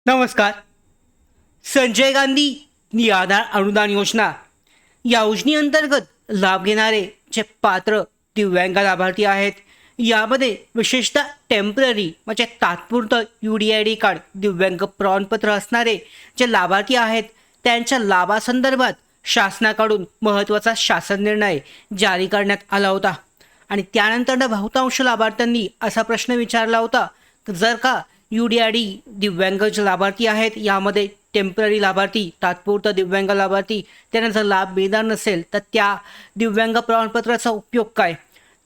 नमस्कार. संजय गांधी निराधार अनुदान योजना या योजनेअंतर्गत लाभ घेणारे जे पात्र दिव्यांग लाभार्थी आहेत, यामध्ये विशेषतः टेम्पररी म्हणजे तात्पुरतं UDID कार्ड दिव्यांग प्रमाणपत्र असणारे जे लाभार्थी आहेत, त्यांच्या लाभासंदर्भात शासनाकडून महत्त्वाचा शासन निर्णय जारी करण्यात आला होता. आणि त्यानंतर बहुतांश लाभार्थ्यांनी असा प्रश्न विचारला होता, जर का UDID दिव्यांग जे लाभार्थी आहेत, यामध्ये टेम्पररी लाभार्थी तात्पुरतं दिव्यांग लाभार्थी त्यांना जर लाभ मिळणार नसेल, तर त्या दिव्यांग प्रमाणपत्राचा उपयोग काय?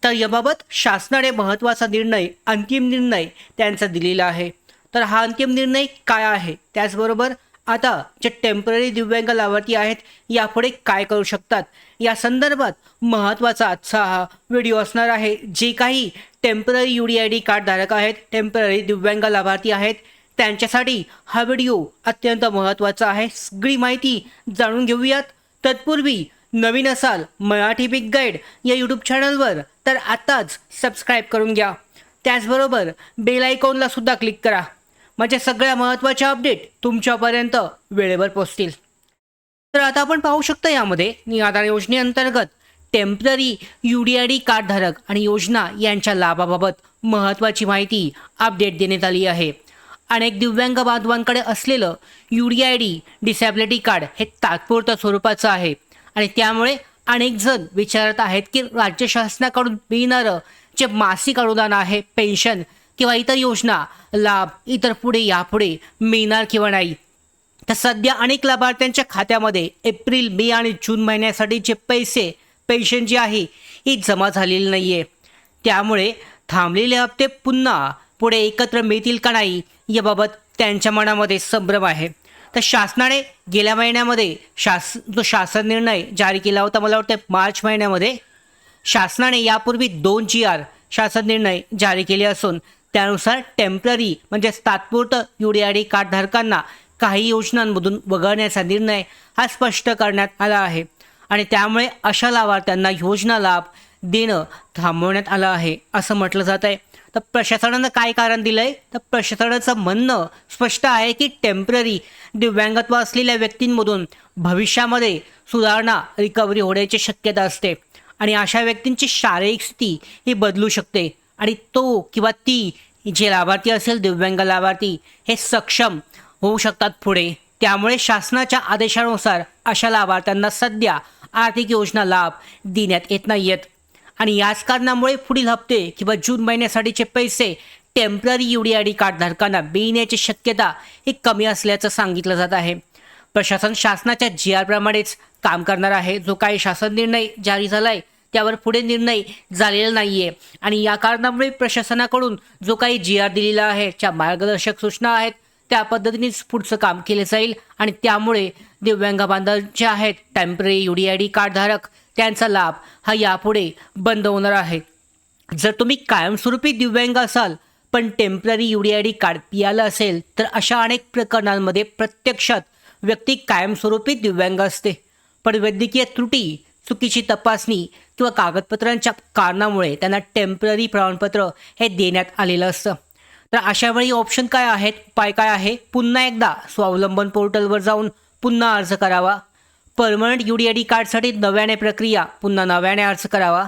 तर याबाबत शासनाने महत्त्वाचा निर्णय, अंतिम निर्णय त्यांचा दिलेला आहे. तर हा अंतिम निर्णय काय आहे, त्याचबरोबर आता जे टेम्पररी दिव्यांग लाभार्थी आहेत यापुढे काय करू शकतात, या संदर्भात महत्त्वाचा आजचा हा व्हिडिओ असणार आहे. जे काही टेम्पररी UDID कार्ड धारक आहेत, टेम्पररी दिव्यांग लाभार्थी आहेत, त्यांच्यासाठी हा व्हिडिओ अत्यंत महत्त्वाचा आहे. सगळी माहिती जाणून घेऊयात. तत्पूर्वी नवीन असाल मराठी बिग गाईड या यूट्यूब चॅनलवर, तर आताच सबस्क्राईब करून घ्या. त्याचबरोबर बेल आयकॉनला सुद्धा क्लिक करा, म्हणजे सगळ्या महत्त्वाच्या अपडेट तुमच्यापर्यंत वेळेवर पोहोचतील. तर आता आपण पाहू शकता, यामध्ये निराधार योजनेअंतर्गत टेम्पररी UDID कार्ड धारक आणि योजना यांच्या लाभाबाबत महत्त्वाची माहिती अपडेट देण्यात आली आहे. अनेक दिव्यांग बांधवांकडे असलेलं UDID डिसॅबिलिटी कार्ड हे तात्पुरतं स्वरूपाचं आहे आणि त्यामुळे अनेक जण विचारत आहेत की राज्य शासनाकडून मिळणारं जे मासिक अनुदान आहे, पेन्शन किंवा इतर योजना लाभ इतर पुढे यापुढे मिळणार किंवा नाही. तर सध्या अनेक लाभार्थ्यांच्या खात्यामध्ये एप्रिल, मे आणि जून महिन्यासाठीचे पैसे, पेन्शन जी आहे ही जमा झालेली नाही आहे. त्यामुळे थांबलेले हप्ते पुन्हा पुढे एकत्र मिळतील का नाही, याबाबत त्यांच्या मनामध्ये संभ्रम आहे. तर शासनाने गेल्या महिन्यामध्ये जो शासन निर्णय जारी केला होता, मला वाटतं मार्च महिन्यामध्ये, शासनाने यापूर्वी 2 GR शासन निर्णय जारी केले असून त्यानुसार टेम्पररी म्हणजेच तात्पुरतं UDID कार्ड धारकांना काही योजनांमधून वगळण्याचा निर्णय हा स्पष्ट करण्यात आला आहे. आणि त्यामुळे अशा लाभार्थ्यांना योजना लाभ देणं थांबवण्यात आलं आहे असं म्हटलं जात आहे. तर प्रशासनानं काय कारण दिलं आहे, तर प्रशासनाचं म्हणणं स्पष्ट आहे की टेम्पररी दिव्यांगत्व असलेल्या व्यक्तींमधून भविष्यामध्ये सुधारणा, रिकव्हरी होण्याची शक्यता असते आणि अशा व्यक्तींची शारीरिक स्थिती ही बदलू शकते आणि तो किंवा ती जे लाभार्थी असेल, दिव्यांग लाभार्थी, हे सक्षम होऊ शकतात पुढे. त्यामुळे शासनाच्या आदेशानुसार अशा लाभार्थ्यांना सध्या आर्थिक योजना लाभ देण्यात येत नाही आहेत आणि याच कारणामुळे पुढील हप्ते किंवा जून महिन्यासाठीचे पैसे टेम्पररी UDID कार्ड धारकांना मिळण्याची शक्यता ही कमी असल्याचं सांगितलं जात आहे. प्रशासन शासनाच्या GR प्रमाणेच काम करणार आहे. जो काही शासन निर्णय जारी झाला आहे त्यावर पुढे निर्णय झालेला नाही आहे आणि या कारणामुळे प्रशासनाकडून जो काही GR दिलेला आहे, ज्या मार्गदर्शक सूचना आहेत, त्या पद्धतीनेच पुढचं काम केलं जाईल आणि त्यामुळे दिव्यांग बांधव जे आहेत, टेम्पररी UDID कार्ड धारक, त्यांचा लाभ हा यापुढे बंद होणार आहे. जर तुम्ही कायमस्वरूपी दिव्यांग असाल पण टेम्पररी UDID कार्ड पियालं असेल, तर अशा अनेक प्रकरणांमध्ये प्रत्यक्षात व्यक्ती कायमस्वरूपी दिव्यांग असते, पण वैद्यकीय त्रुटी, चुकीची तपासणी किंवा कागदपत्रांच्या कारणामुळे त्यांना टेम्पररी प्रमाणपत्र हे देण्यात आलेलं असतं. तर अशा वेळी ऑप्शन काय आहेत, उपाय काय आहे? पुन्हा एकदा स्वावलंबन पोर्टलवर जाऊन पुन्हा अर्ज करावा. परमनंट UDID कार्डसाठी नव्याने प्रक्रिया, पुन्हा नव्याने अर्ज करावा.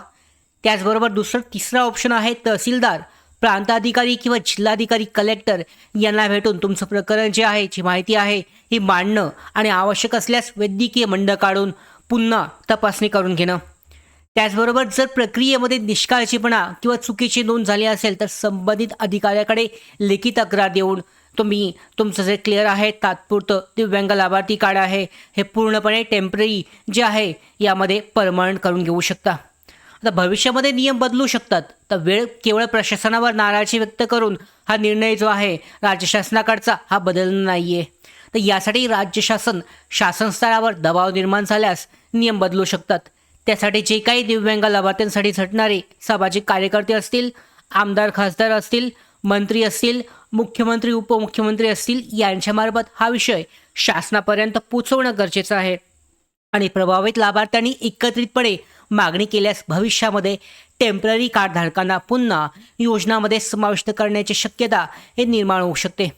त्याचबरोबर तिसरा ऑप्शन आहे तहसीलदार, प्रांताधिकारी किंवा जिल्हाधिकारी, कलेक्टर यांना भेटून तुमचं प्रकरण जे आहे, जी माहिती आहे ही मांडणं आणि आवश्यक असल्यास वैद्यकीय मंडळ काढून पुन्हा तपासणी करून घेणं. त्याचबरोबर जर प्रक्रियेमध्ये निष्काळजीपणा किंवा चुकीची नोंद झाली असेल, तर संबंधित अधिकाऱ्याकडे लेखी तक्रार देऊन तुम्ही तुमचं जे क्लिअर आहे, तात्पुरतं दिव्यांग लाभार्थी कार्ड आहे, हे पूर्णपणे टेम्पररी जे आहे यामध्ये परमनंट करून घेऊ शकता. आता भविष्यामध्ये नियम बदलू शकतात, तर वेळ केवळ प्रशासनावर नाराजी व्यक्त करून हा निर्णय जो आहे राज्य शासनाकडचा हा बदलणार नाही आहे. तर यासाठी राज्य शासन स्तरावर दबाव निर्माण झाल्यास नियम बदलू शकतात. त्यासाठी जे काही दिव्यांग लाभार्थ्यांसाठी झटणारे सामाजिक कार्यकर्ते असतील, आमदार, खासदार असतील, मंत्री असतील, मुख्यमंत्री, उपमुख्यमंत्री असतील, यांच्यामार्फत हा विषय शासनापर्यंत पोहोचवणं गरजेचं आहे आणि प्रभावित लाभार्थ्यांनी एकत्रितपणे मागणी केल्यास भविष्यामध्ये टेम्पररी कार्ड धारकांना पुन्हा योजनामध्ये समाविष्ट करण्याची शक्यता हे निर्माण होऊ शकते.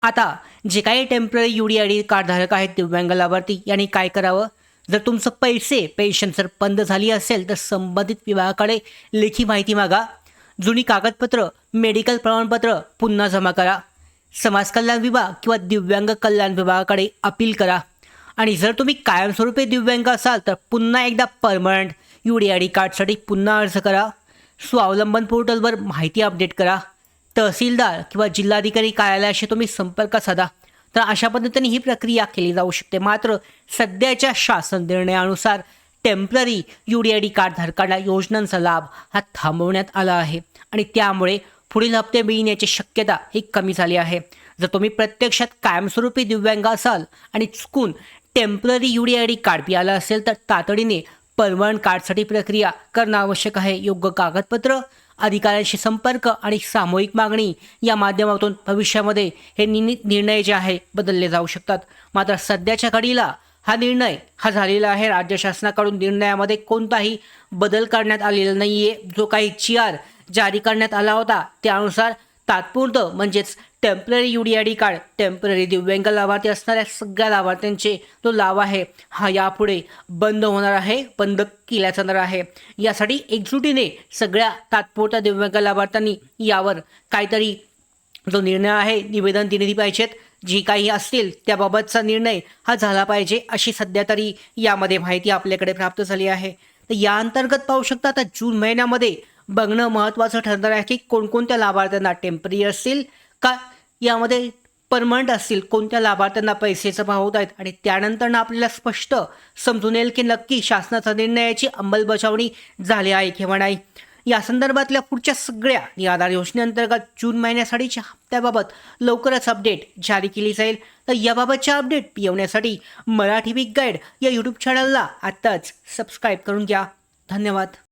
आता जे काही टेम्पररी UDID कार्ड धारक आहेत दिव्यांग लाभार्थी यांनी काय करावं? जर तुमचं पेन्शन जर बंद झाली असेल तर संबंधित विभागाकडे लेखी माहिती मागा. जुनी कागदपत्र, मेडिकल प्रमाणपत्र पुन्हा जमा करा. समाज कल्याण विभाग किंवा दिव्यांग कल्याण विभागाकडे अपील करा. आणि जर तुम्ही कायमस्वरूपी दिव्यांग असाल तर पुन्हा एकदा परमनंट UDID कार्डसाठी पुन्हा अर्ज करा. स्वावलंबन पोर्टलवर माहिती अपडेट करा. तहसीलदार किंवा जिल्हाधिकारी कार्यालयाशी तुम्ही संपर्क साधा. तर अशा पद्धतीने ही प्रक्रिया केली जाऊ शकते. मात्र सध्याच्या शासन निर्णयानुसार टेम्पररी UDID कार्ड धारकांना योजनांचा लाभ हा थांबवण्यात आला आहे आणि त्यामुळे पुढील हप्ते मिळण्याची शक्यता ही कमी झाली आहे. जर तुम्ही प्रत्यक्षात कायमस्वरूपी दिव्यांग असाल आणि चुकून टेम्पररी UDID कार्ड मिळालं असेल तर तातडीने परमनंट कार्डसाठी प्रक्रिया करणं आवश्यक आहे. योग्य कागदपत्र, अधिकाऱ्यांशी संपर्क आणि सामूहिक मागणी या माध्यमातून भविष्यामध्ये हे निर्णय जे आहे बदलले जाऊ शकतात. मात्र सध्याच्या घडीला हा निर्णय झालेला आहे. राज्य शासनाकडून निर्णयामध्ये कोणताही बदल करण्यात आलेला नाही आहे. जो काही GR जारी करण्यात आला होता त्यानुसार तात्पुरतं म्हणजेच टेम्पररी UDID कार्ड, टेम्पररी दिव्यांग लाभार्थी असणाऱ्या सगळ्या लाभार्थ्यांचे जो लाभ आहे हा यापुढे बंद होणार आहे, बंद केला जाणार आहे. यासाठी एकजुटीने सगळ्या तात्पुरत्या दिव्यांग लाभार्थ्यांनी यावर काहीतरी जो निर्णय आहे निवेदन दिले पाहिजेत. जी काही असतील त्याबाबतचा निर्णय हा झाला पाहिजे अशी सध्या तरी यामध्ये माहिती आपल्याकडे प्राप्त झाली आहे. तर या अंतर्गत पाहू शकता आता जून महिन्यामध्ये बघणं महत्त्वाचं ठरणार आहे की कोणकोणत्या लाभार्थ्यांना टेम्पररी असतील का यामध्ये परमनंट असतील, कोणत्या लाभार्थ्यांना पैसेचं भाव होत आहेत आणि त्यानंतर आपल्याला स्पष्ट समजून येईल की नक्की शासनाच्या निर्णयाची अंमलबजावणी झाली आहे किंवा नाही. या संदर्भातल्या पुढच्या सगळ्या निराधार योजनेअंतर्गत जून महिन्यासाठीच्या हप्त्याबाबत लवकरच अपडेट जारी केली जाईल. तर याबाबतच्या अपडेट येण्यासाठी मराठी वीक गाईड या यूट्यूब चॅनलला आत्ताच सबस्क्राईब करून घ्या. धन्यवाद.